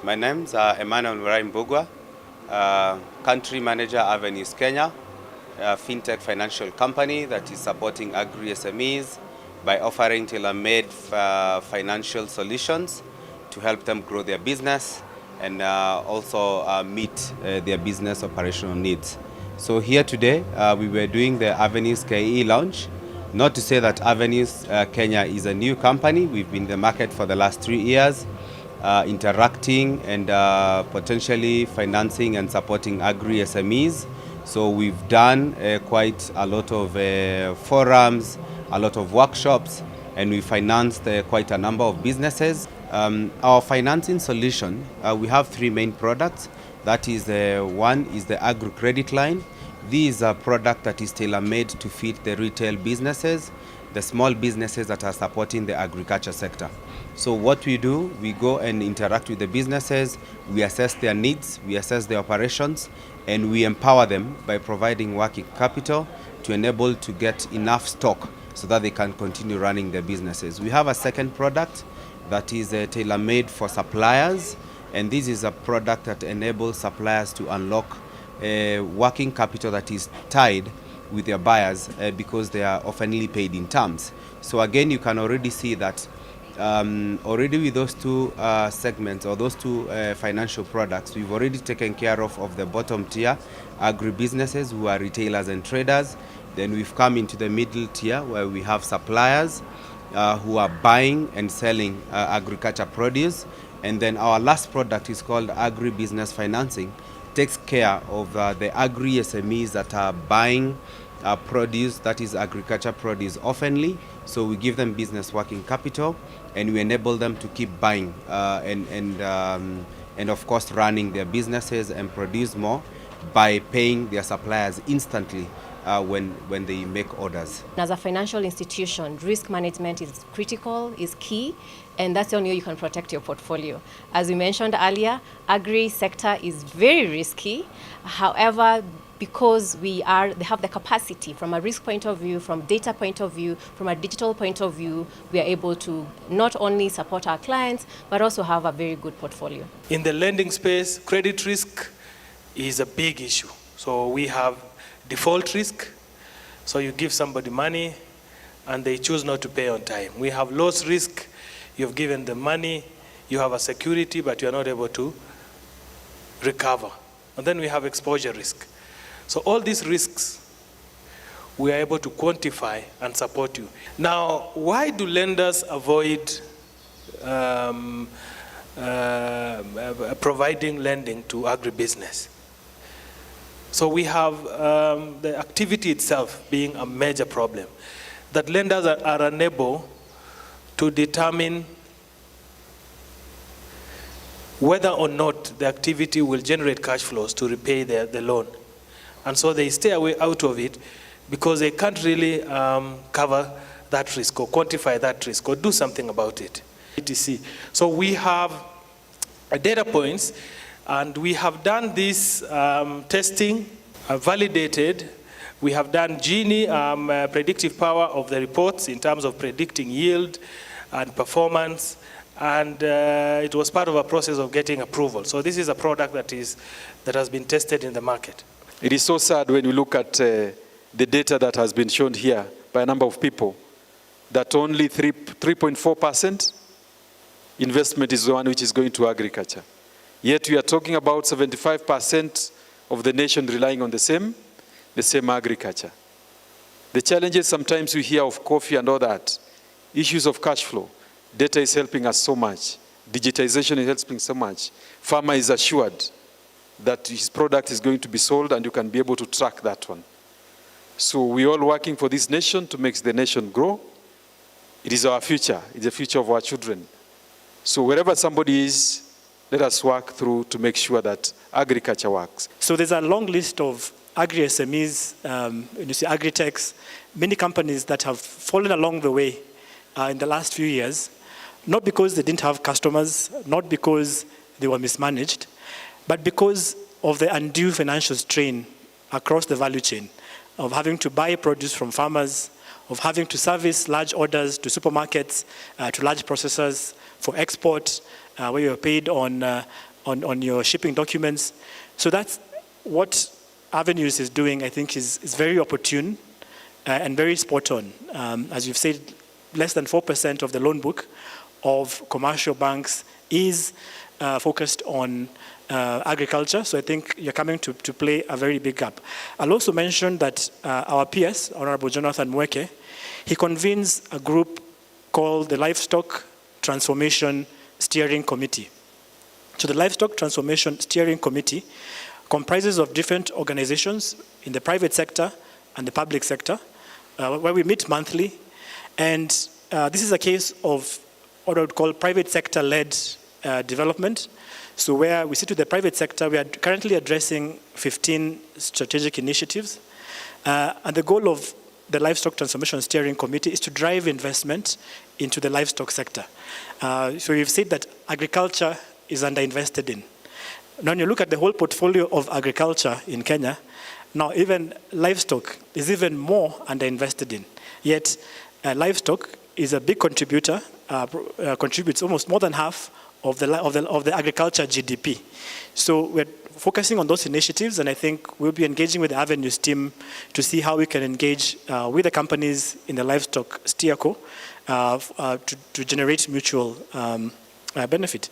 My name's Emmanuel Mbugwa, Country Manager, Avenews, Kenya, a fintech financial company that is supporting Agri-SMEs by offering tailor-made financial solutions to help them grow their business and also meet their business operational needs. So here today, we were doing the Avenews KE launch. Not to say that Avenews Kenya is a new company. We've been in the market for the last 3 years. Interacting and potentially financing and supporting Agri-SMEs. So we've done quite a lot of forums, a lot of workshops, and we financed quite a number of businesses. Our financing solution, we have 3 main products. That is, one is the Agri Credit Line. This is a product that is tailor-made to fit the retail businesses, the small businesses that are supporting the agriculture sector. So what we do, we go and interact with the businesses, we assess their needs, we assess their operations, and we empower them by providing working capital to enable to get enough stock so that they can continue running their businesses. We have a second product that is tailor-made for suppliers, and this is a product that enables suppliers to unlock working capital that is tied with their buyers because they are oftenly paid in terms. So again, you can already see that already with those 2 segments or those 2 financial products, we've already taken care of the bottom tier agri-businesses who are retailers and traders. Then we've come into the middle tier where we have suppliers who are buying and selling agriculture produce. And then our last product is called agri-business financing. Takes care of the agri-SMEs that are buying produce, that is agriculture produce, oftenly. So we give them business working capital and we enable them to keep buying and of course running their businesses and produce more by paying their suppliers instantly when they make orders. As a financial institution, risk management is critical, is key, and that's the only way you can protect your portfolio. As we mentioned earlier, agri sector is very risky. However, because they have the capacity from a risk point of view, from data point of view, from a digital point of view, we are able to not only support our clients, but also have a very good portfolio. In the lending space, credit risk is a big issue. So we have default risk. So you give somebody money and they choose not to pay on time. We have loss risk. You've given them money, you have a security, but you're not able to recover. And then we have exposure risk. So all these risks, we are able to quantify and support you. Now, why do lenders avoid providing lending to agribusiness? So we have the activity itself being a major problem, that lenders are unable to determine whether or not the activity will generate cash flows to repay the loan. And so they stay away out of it because they can't really cover that risk or quantify that risk or do something about it. etc. So we have data points, and we have done this testing, validated. We have done Gini, predictive power of the reports in terms of predicting yield and performance, and it was part of a process of getting approval. So this is a product that has been tested in the market. It is so sad when you look at the data that has been shown here by a number of people, that only 3.4% investment is the one which is going to agriculture. Yet we are talking about 75% of the nation relying on the same agriculture. The challenges sometimes we hear of coffee and all that, issues of cash flow. Data is helping us so much. Digitization is helping so much. Farmer is assured that his product is going to be sold and you can be able to track that one. So we're all working for this nation to make the nation grow. It is our future. It's the future of our children. So wherever somebody is, let us work through to make sure that agriculture works. So there's a long list of agri-SMEs, you see agri-techs, many companies that have fallen along the way in the last few years, not because they didn't have customers, not because they were mismanaged, but because of the undue financial strain across the value chain of having to buy produce from farmers, of having to service large orders to supermarkets, to large processors for export, where you're paid on your shipping documents. So that's what Avenews is doing, I think, is very opportune and very spot on. As you've said, less than 4% of the loan book of commercial banks is focused on agriculture, so I think you're coming to play a very big gap. I'll also mention that our PS, Honorable Jonathan Mweke, he convenes a group called the Livestock Transformation Steering Committee. So the Livestock Transformation Steering Committee comprises of different organizations in the private sector and the public sector, where we meet monthly. And this is a case of what I would call private sector-led development. So where we sit with the private sector, we are currently addressing 15 strategic initiatives. And the goal of the Livestock Transformation Steering Committee is to drive investment into the livestock sector. So we've said that agriculture is underinvested in. Now when you look at the whole portfolio of agriculture in Kenya, now even livestock is even more underinvested in. Yet livestock is a big contributor, contributes almost more than half of the agriculture GDP. So we're focusing on those initiatives, and I think we'll be engaging with the Avenews team to see how we can engage with the companies in the livestock steerco to generate mutual benefit.